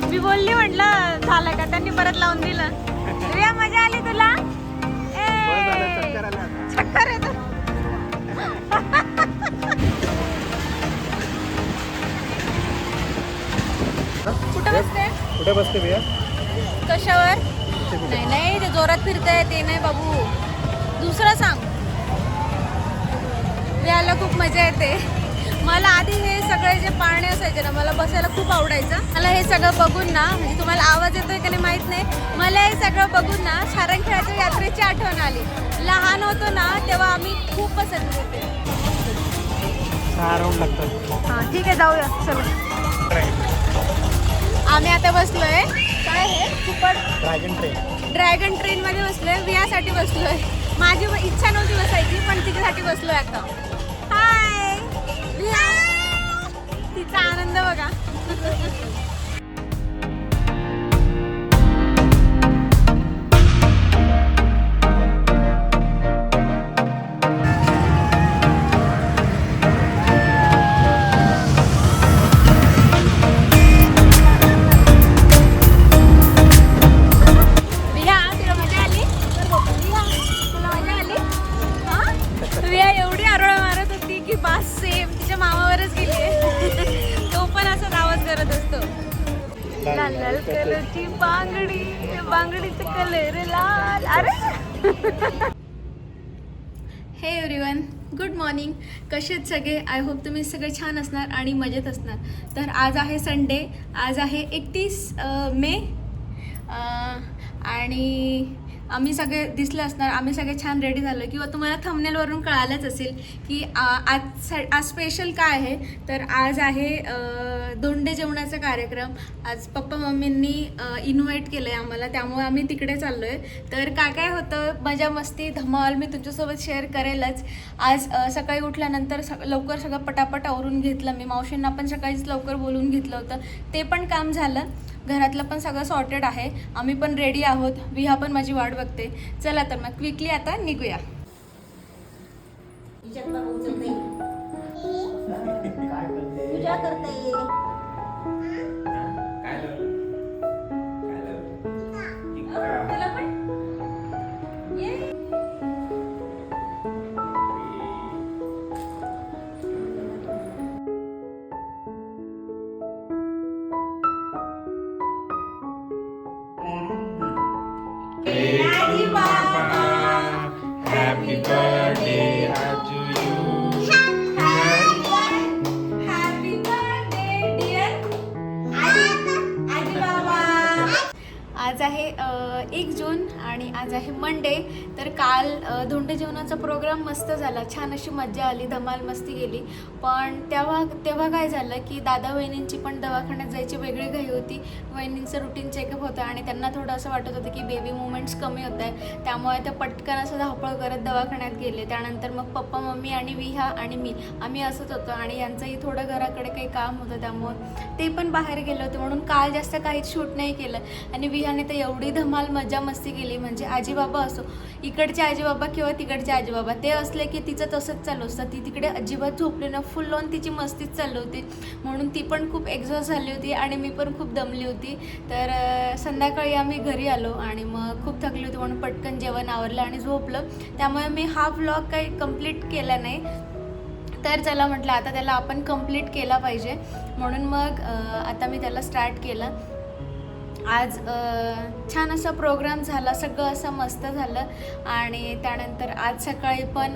मी बोलली म्हटलं झालं का, त्यांनी परत लावून दिलं. रिया मजा आली तुला? चक्कर येतो. कुठं बसते? कुठे बसते भैया? कशावर? नाही नाही, ते जोरात फिरतंय ते नाही बाबू, दुसरं सांग. याला खूप मजा येते. मला आधी हे सगळे जे पाळणे असायचे ना, मला बसायला खूप आवडायचं. मला हे सगळं बघून ना, म्हणजे तुम्हाला आवाज येतोय का नाही माहित नाही, मला हे सगळं बघून ना सारंगखेड्याच्या यात्रेची आठवण आली. लहान होतो ना तेव्हा आम्ही खूप बसत होते. 6 राऊंड लागतात. हां ठीक आहे, जाऊया चलो. आम्ही आता बसलोय, काय हे सुपर ड्रॅगन ट्रेन मध्ये बसलोय. वियासाठी बसलोय. माझी इच्छा नव्हती बसायची, पण तिच्यासाठी बसलोय आता. हाय विया, तिचा आनंद बघा. एवढी आरोळा मारत होती की बास सेम तिच्या मामावरच गेली. तो पण असाच आवाज करत असतो. लाल लाल कलरची बांगडी, बांगडीचा कलर लाल. अरे हे एव्हरीवन, गुड मॉर्निंग. कसे आहेत सगळे? आय होप तुम्ही सगळे छान असणार आणि मजेत असणार. तर आज आहे संडे, आज आहे 31 मे आणि आम्ही सगळे दिसले असणार. आम्ही सगळे छान रेडी झालो, किंवा तुम्हाला थंबनेलवरून कळालंच असेल की आज स्पेशल काय आहे. तर आज आहे धोंडे जेवणाचा कार्यक्रम. आज पप्पा मम्मींनी इन्व्हाइट केलं आहे आम्हाला, त्यामुळे आम्ही तिकडे चाललो आहे. तर काय काय होतं, मजा मस्ती धमाल मी तुमच्यासोबत शेअर करेलच. आज सकाळी उठल्यानंतर लवकर सगळं पटापट आवरून घेतलं मी. मावशींना पण सकाळीच लवकर बोलून घेतलं होतं, ते पण काम झालं. घरातलं पण सगळं सॉर्टेड आहे. आम्ही पण रेडी आहोत. विहा पण माझी वाट बघते. चला तर मग क्विकली आता निघूया. पूजा करते. Happy birthday to you. Happy birthday dear आजी बाबा. आज आहे 1 जून आणि आज आहे मंडे. तर काल धोंडे जेवणाचा प्रोग्राम मस्त झाला, छान अशी मज्जा आली, धमाल मस्ती गेली. पण तेव्हा काय झालं की दादा वहिनींची पण दवाखान्यात जायची वेगळी घाई होती. वहिनींचं रुटीन चेकअप होतं आणि त्यांना थोडं असं वाटत होतं की बेबी मुवमेंट्स कमी होत आहे, त्यामुळे ते पटकन असं धावपळ करत दवाखान्यात गेले. त्यानंतर मग पप्पा मम्मी आणि विहा आणि मी आम्ही असंच होतो. आणि यांचंही थोडं घराकडे काही काम होतं, त्यामुळं ते पण बाहेर गेले होते, म्हणून काल जास्त काहीच शूट नाही केलं. आणि विहाने तर एवढी धमाल मजा मस्ती केली, म्हणजे आजीबाबा असो, इकडचे आजीबाबा किंवा तिकडचे आजीबाबा, ते असले की तिचं तसंच चालू असतं. ती तिकडे अजिबात झोपली ना, फुल ऑन तिची मस्तीच चालू होती. म्हणून ती पण खूप एक्झॉस्ट झाली होती आणि मी पण खूप दमली होती. तर संध्याकाळी आम्ही घरी आलो आणि मग खूप थकली होती, म्हणून पटकन जेवण आवरलं आणि झोपलं. त्यामुळे मी हा व्लॉग काही कंप्लीट केला नाही. तर चला म्हटलं आता त्याला आपण कंप्लीट केला पाहिजे, म्हणून मग आता मी त्याला स्टार्ट केलं. आज छान असा प्रोग्राम झाला, सगळं असं मस्त झालं. आणि त्यानंतर आज सकाळी पण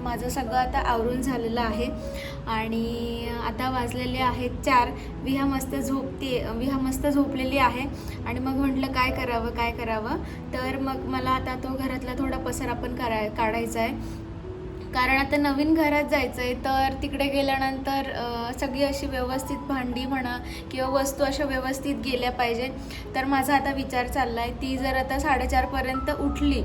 माझं सगळं आता आवरून झालेलं आहे. आणि आता वाजलेले आहेत 4. विहा मस्त झोपलेली आहे. आणि मग म्हटलं काय करावं. तर मग मला आता तो घरातला थोडा पसारा पण काढायचा आहे, कारण आता नवीन घरात जायचं आहे. तर तिकडे गेल्यानंतर सगळी अशी व्यवस्थित भांडी म्हणा किंवा वस्तू अशा व्यवस्थित गेल्या पाहिजे. तर माझा आता विचार चालला आहे, ती जर आता 4:30पर्यंत उठली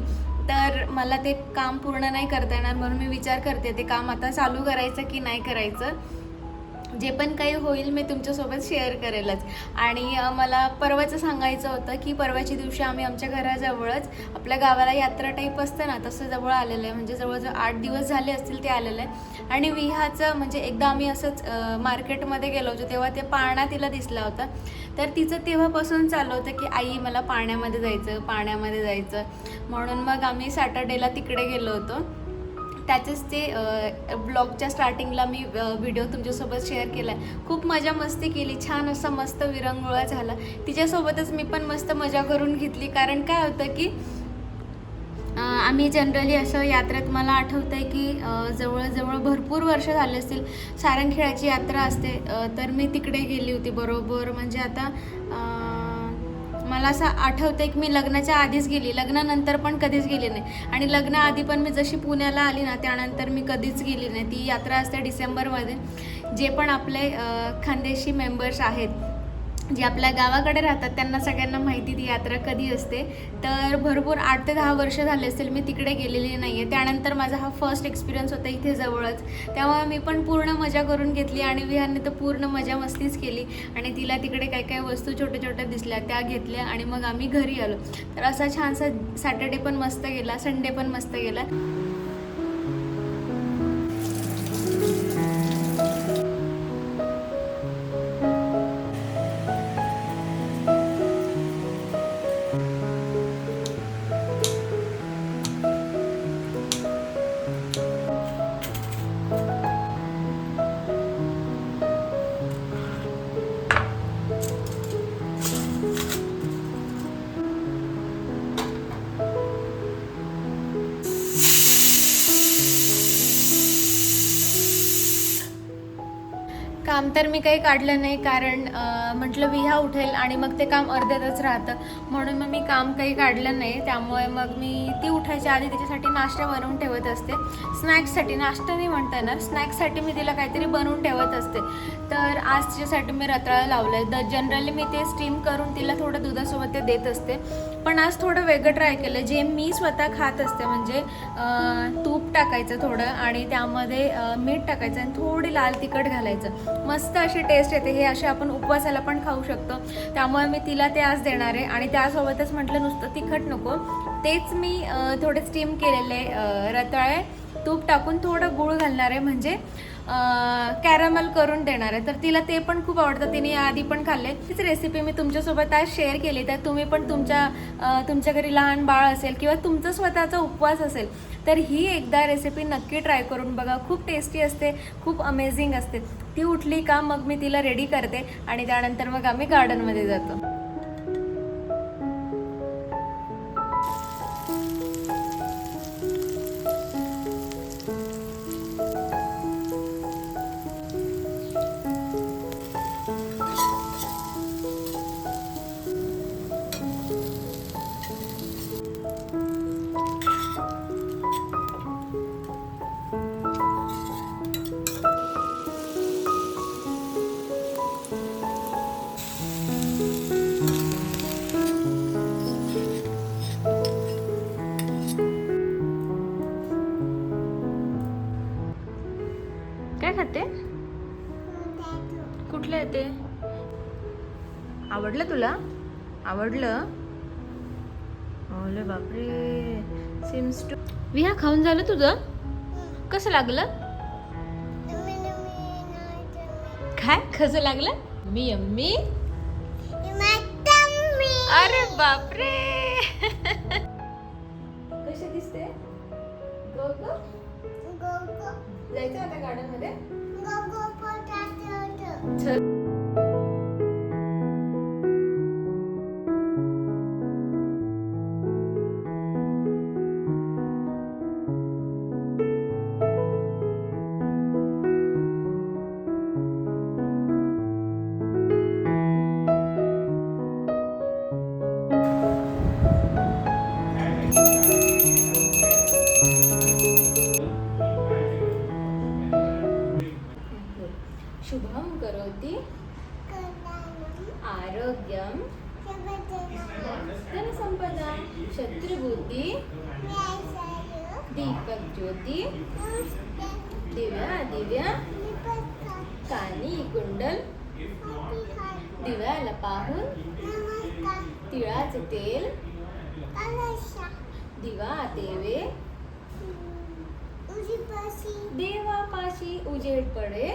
तर मला ते काम पूर्ण नाही करता येणार, म्हणून मी विचार करते ते काम आता चालू करायचं की नाही करायचं. जे पण काही होईल मी तुमच्यासोबत शेअर करेलच. आणि मला परवाचं सांगायचं होतं की परवाच्या दिवशी आम्ही आमच्या घराजवळच आपल्या गावाला यात्रा टाईप असतं ना तसं जवळ आलेलं आहे, म्हणजे जवळजवळ 8 दिवस झाले असतील ते आलेलं आहे. आणि विहाचं म्हणजे एकदा आम्ही असंच मार्केटमध्ये गेलो होतो तेव्हा ते पाळणा तिला दिसला होता. तर तिचं तेव्हापासून चालू होतं की आई मला पाण्यामध्ये जायचं पाण्यामध्ये जायचं, म्हणून मग आम्ही सॅटर्डेला तिकडे गेलो होतो. त्याचंच ते ब्लॉगच्या स्टार्टिंगला मी व्हिडिओ तुमच्यासोबत शेअर केला आहे. खूप मजा मस्ती केली, छान असा मस्त विरंगुळा झाला. तिच्यासोबतच मी पण मस्त मजा करून घेतली. कारण काय होतं की आम्ही जनरली असं यात्रेत मला आठवतं आहे की जवळजवळ भरपूर वर्ष झाले असतील सारंगखेड्याची यात्रा असते, तर मी तिकडे गेली होती बरोबर. म्हणजे आता मला असं आठवतं आहे की मी लग्नाच्या आधीच गेली, लग्नानंतर पण कधीच गेली नाही. आणि लग्नाआधी पण मी जशी पुण्याला आली ना त्यानंतर मी कधीच गेली नाही. ती यात्रा असते डिसेंबरमध्ये. जे पण आपले खानदेशी मेंबर्स आहेत जे आपल्या गावाकडे राहतात त्यांना सगळ्यांना माहिती ती यात्रा कधी असते. तर भरपूर 8 ते 10 वर्ष झाले असतील मी तिकडे गेलेली नाही आहे. त्यानंतर माझा हा फर्स्ट एक्सपिरियन्स होता इथे जवळच, त्यामुळे मी पण पूर्ण मजा करून घेतली. आणि विहारने तर पूर्ण मजा मस्तीच केली. आणि तिला तिकडे काय काय वस्तू छोट्या छोट्या दिसल्या त्या घेतल्या आणि मग आम्ही घरी आलो. तर असा छानसा सॅटर्डे पण मस्त गेला, संडे पण मस्त गेला. काम तर मी काही काढलं नाही, कारण म्हटलं विहा उठेल आणि मग ते काम अर्ध्यातच राहतं, म्हणून मग मी काम काही काढलं नाही. त्यामुळे मग मी ती उठायच्या आधी तिच्यासाठी नाश्ता बनवून ठेवत असते. स्नॅक्ससाठी, नाश्ता नाही म्हणता येणार, स्नॅक्ससाठी मी तिला काहीतरी बनवून ठेवत असते. तर आज तिच्यासाठी मी रताळं लावलं आहे. जनरली मी ते स्टीम करून तिला थोडं दुधासोबत ते देत असते, पण आज थोडं वेगळं ट्राय केलं जे मी स्वतः खात असते. म्हणजे तूप टाकायचं थोडं आणि त्यामध्ये मीठ टाकायचं आणि थोडी लाल तिखट घालायचं, मस्त अशी टेस्ट येते. हे असे आपण उपवासाला पण खाऊ शकतो. त्यामुळे मी तिला ते आज देणार आहे. आणि त्यासोबतच म्हटलं नुसतं तिखट नको, तेच मी थोडे स्टीम केलेले रताळे तूप टाकून थोडं गूळ घालणार आहे, म्हणजे कॅरमल करून देणार आहे. तर तिला ते पण खूप आवडतं, तिने आधी पण खाल्ले. तीच रेसिपी मी तुमच्यासोबत आज शेअर केली. तर तुम्ही पण तुमच्या घरी लहान बाळ असेल किंवा तुमचा स्वतःचा उपवास असेल तर ही एकदा रेसिपी नक्की ट्राय करून बघा. खूप टेस्टी असते, खूप अमेझिंग असते. ती उठली का मग मी तिला रेडी करते आणि त्यानंतर मग आम्ही गार्डनमध्ये जातो. काय खाते? कुठलं आहे ते? आवडलं तुला? आवडलं? ओले बापरे, सिम्स टू. विहा खाऊन झालं तुझं? कसं लागलं? काय कसं लागलं? मी यम्मी. अरे बापरे कशी दिसते? गो गो जायचं आता गार्डन मध्ये. शुभम करोति आरोग्यम धनसंपदा शत्रुबुद्धि दीपक ज्योति दिव्या दिव्या कानी कुंडल दिव्याला पाहून तिळाचे तेल दिवा तेवे देवापाशी उजेड पडे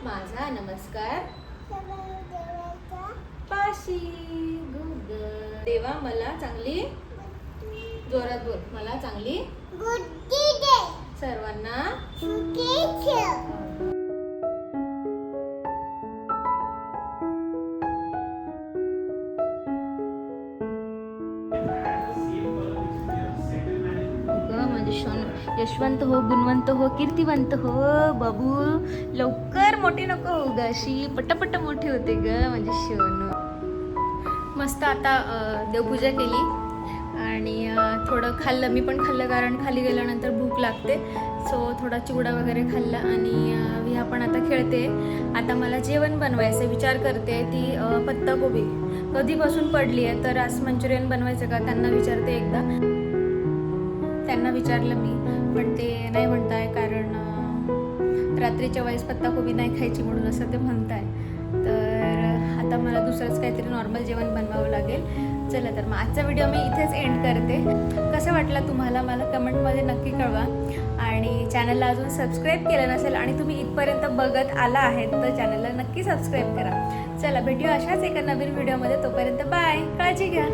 माझा नमस्कार पाशी गुड देवा मला चांगली जोरात बोल मला चांगली बुद्धी दे सर्वांना सुखी ठेव यशवंत हो गुणवंत हो कीर्तिवंत हो बाबू लवकर मोठी नको हो ग अशी पटापट मोठी होते ग म्हणजे सोनू मस्त आता देवपूजा केली आणि थोडं खाल्लं मी पण खाल्लं कारण खाली गेल्यानंतर भूक लागते सो थोडा चिवडा वगैरे खाल्ला आणि विहा पण आता खेळते आता मला जेवण बनवायचं विचार करते ती पत्ताकोबी कधीपासून पडली आहे तर आज मंचुरियन बनवायचं का त्यांना विचारते एकदा त्यांना विचारलं मी पण ते नाही म्हणताय कारण रात्रीच्या वेळेस पत्ताकोबी नाही खायची म्हणून असं ते म्हणताय तर आता मला दुसरंच काहीतरी नॉर्मल जेवण बनवावं लागेल चला तर मग आजचा व्हिडिओ मी इथेच एंड करते कसं वाटलं तुम्हाला मला कमेंटमध्ये नक्की कळवा आणि चॅनलला अजून सबस्क्राईब केलं नसेल आणि तुम्ही इथपर्यंत बघत आला आहेत तर चॅनलला नक्की सबस्क्राईब करा चला भेटूया अशाच एका नवीन व्हिडिओमध्ये तोपर्यंत बाय काळजी घ्या